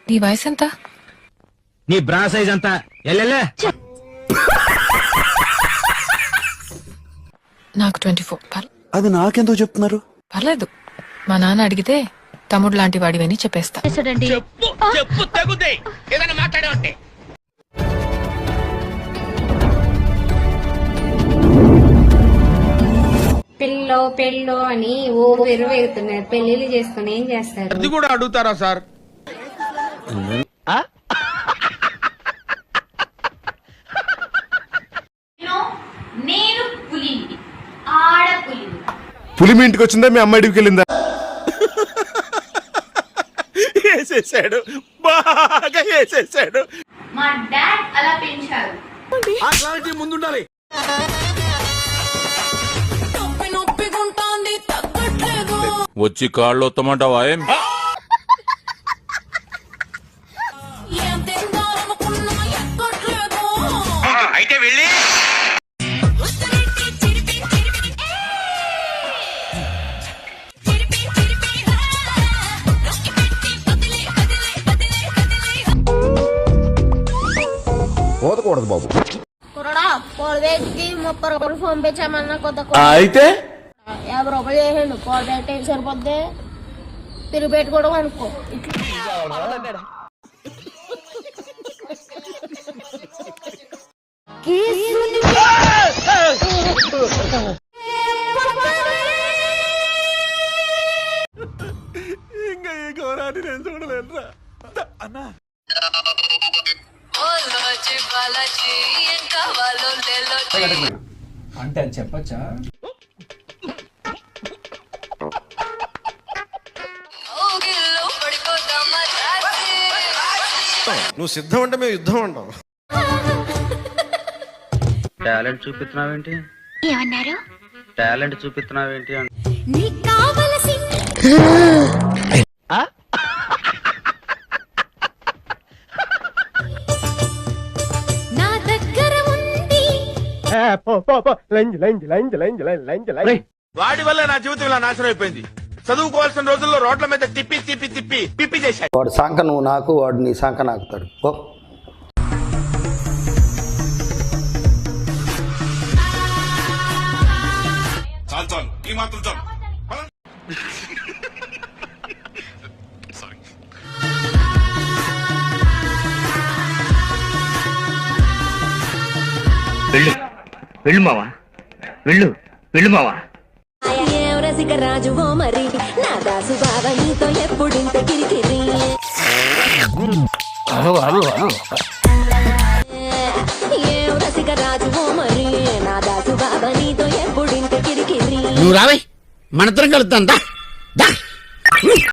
నీ వయసు ఎంత? నీ బ్రా సైజ్ అంతా ఎల్లెల్లే. నాకు 24. అది నాకెందుకు చెప్తున్నారు? పర్లేదు, మా నాన్న అడిగితే తమ్ముడు లాంటి వాడివని చెప్పేస్తా. పెళ్ళో అని ఓ వెరుగుతున్నారు. పెళ్లిళ్ళు చేసుకుని ఏం చేస్తారు? అది కూడా అడుగుతారా సార్? నేను పులి, ఆడపులి. పులి మీ ఇంటికి వచ్చిందా, మీ అమ్మాయి ఇంటికి వెళ్ళిందా? వేసేసాడు, బాగా వేసేసాడు. మా డాడ్ అలా పెంచారు. ఆ క్లారిటీ ముందుండాలి. వచ్చి కాళ్ళు వస్తామంటావా? అయితే వెళ్ళి పోదకూడదు బాబు. 30 రూపాయలు ఫోన్ పే చేయమన్నా కొత్త అయితే 50 రూపాయలు చేయండి. కాల్ పెట్టి సరిపోద్ది. తిరిగి పెట్టుకోవడం అనుకో. ఇంకా ఈ ఘోరాన్ని నేను చూడలేదురా అన్నా. అంటే అది చెప్పచ్చా? నువ్వు సిద్ధం అంటే మేము యుద్ధం అంటాం. టాలెంట్ చూపిస్తున్నావేంటి? ఏమన్నారు? టాలెంట్ చూపిస్తున్నావేంటి అంటే నీకు కావలసింది నా దగ్గర ఉంది. వాడి వల్ల నా జీవితం ఇలా నాశనం అయిపోయింది. చదువుకోవాల్సిన రోజుల్లో రోడ్ల మీద తిప్పి తిప్పి తిప్పి పిప్పి చేశాడు. వాడు సాంక నువ్వు నాకు, వాడు నీ సాంక నాకుతాడు. ఈ మాత్రం చాలు. వెళ్ళు మావా, వెళ్ళు మావా. రాజు మరి నా దాసు బాబా నీతో ఎప్పుడింత కిరికిరి. రసిక రాజు మరి నా దాసు బాబా నీతో ఎప్పుడింత కిరికిరి. నువ్వు రావే, మన ఇద్దరం కలుద్దాం.